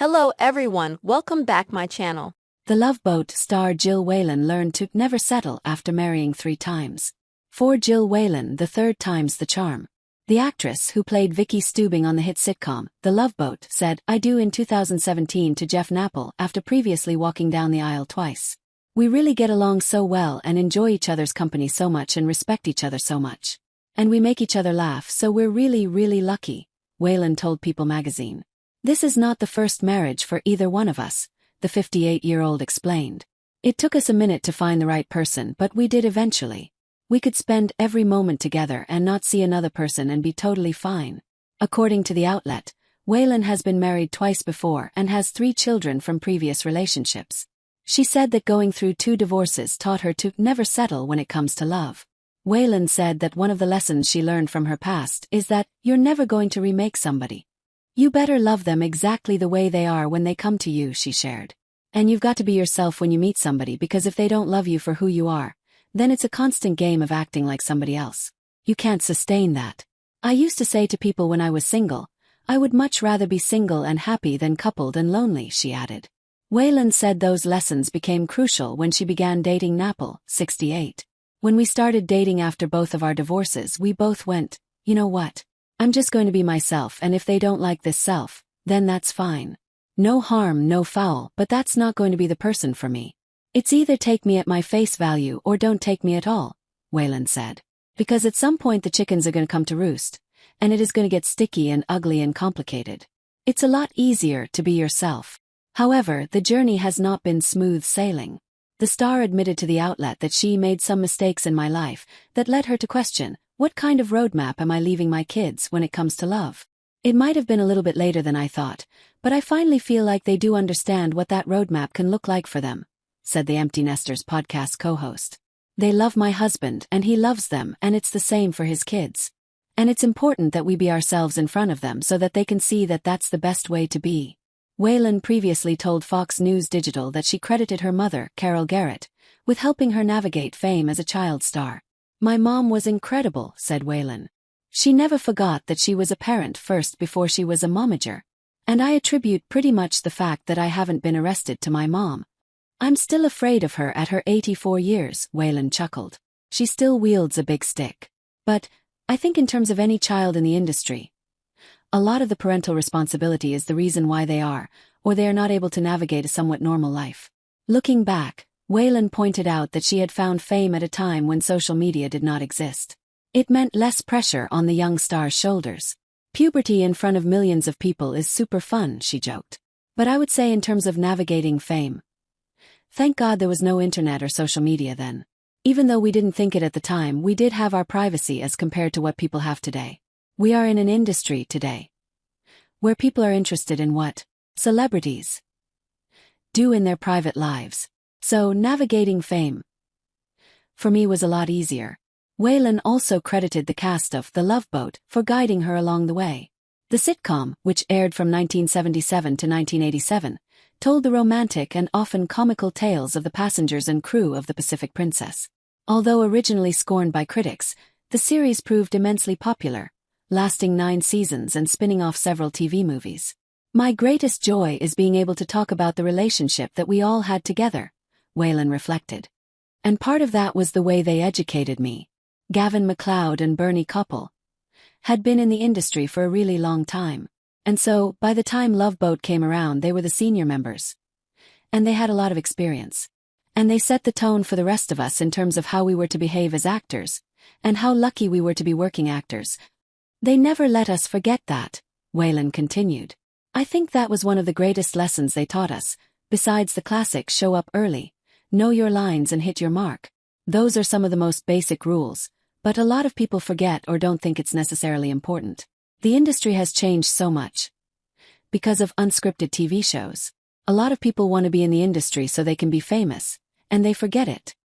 Hello everyone, welcome back my channel. The Love Boat star Jill Whelan learned to never settle after marrying 3 times. For Jill Whelan, the third time's the charm. The actress who played Vicky Steubing on the hit sitcom, The Love Boat, said, "I do" in 2017 to Jeff Napple after previously walking down the aisle twice. "We really get along so well and enjoy each other's company so much and respect each other so much. And we make each other laugh, so we're really lucky," Whelan told People magazine. "This is not the first marriage for either one of us," the 58-year-old explained. "It took us a minute to find the right person, but we did eventually. We could spend every moment together and not see another person and be totally fine." According to the outlet, Whelan has been married twice before and has 3 children from previous relationships. She said that going through 2 divorces taught her to never settle when it comes to love. Whelan said that one of the lessons she learned from her past is that you're never going to remake somebody. You better love them exactly the way they are when they come to you, she shared. And you've got to be yourself when you meet somebody, because if they don't love you for who you are, then it's a constant game of acting like somebody else. You can't sustain that. "I used to say to people when I was single, I would much rather be single and happy than coupled and lonely," she added. Whelan said those lessons became crucial when she began dating Napple, 68. "When we started dating after both of our divorces, we both went, you know what? I'm just going to be myself, and if they don't like this self, then that's fine. No harm, no foul, but that's not going to be the person for me. It's either take me at my face value or don't take me at all," Whelan said. "Because at some point the chickens are going to come to roost, and it is going to get sticky and ugly and complicated. It's a lot easier to be yourself." However, the journey has not been smooth sailing. The star admitted to the outlet that she made some mistakes in my life that led her to question, "What kind of roadmap am I leaving my kids when it comes to love? It might have been a little bit later than I thought, but I finally feel like they do understand what that roadmap can look like for them," said the Empty Nesters podcast co-host. "They love my husband and he loves them, and it's the same for his kids. And it's important that we be ourselves in front of them so that they can see that that's the best way to be." Whelan previously told Fox News Digital that she credited her mother, Carol Garrett, with helping her navigate fame as a child star. "My mom was incredible," said Whelan. "She never forgot that she was a parent first before she was a momager. And I attribute pretty much the fact that I haven't been arrested to my mom. I'm still afraid of her at her 84 years, Whelan chuckled. "She still wields a big stick. But I think in terms of any child in the industry, a lot of the parental responsibility is the reason why they are, or they are not able to navigate a somewhat normal life." Looking back, Whelan pointed out that she had found fame at a time when social media did not exist. It meant less pressure on the young star's shoulders. "Puberty in front of millions of people is super fun," she joked. "But I would say in terms of navigating fame, thank God there was no internet or social media then. Even though we didn't think it at the time, we did have our privacy as compared to what people have today. We are in an industry today where people are interested in what celebrities do in their private lives. So navigating fame for me was a lot easier." Whelan also credited the cast of The Love Boat for guiding her along the way. The sitcom, which aired from 1977 to 1987, told the romantic and often comical tales of the passengers and crew of the Pacific Princess. Although originally scorned by critics, the series proved immensely popular, lasting 9 seasons and spinning off several TV movies. "My greatest joy is being able to talk about the relationship that we all had together," Whelan reflected. "And part of that was the way they educated me." Gavin MacLeod and Bernie Koppel had been in the industry for a really long time. And so, by the time Love Boat came around, they were the senior members. And they had a lot of experience. And they set the tone for the rest of us in terms of how we were to behave as actors, and how lucky we were to be working actors. They never let us forget that," Whelan continued. "I think that was one of the greatest lessons they taught us, besides the classic show up early, know your lines and hit your mark. Those are some of the most basic rules, but a lot of people forget or don't think it's necessarily important. The industry has changed so much because of unscripted TV shows. A lot of people want to be in the industry so they can be famous, and they forget it.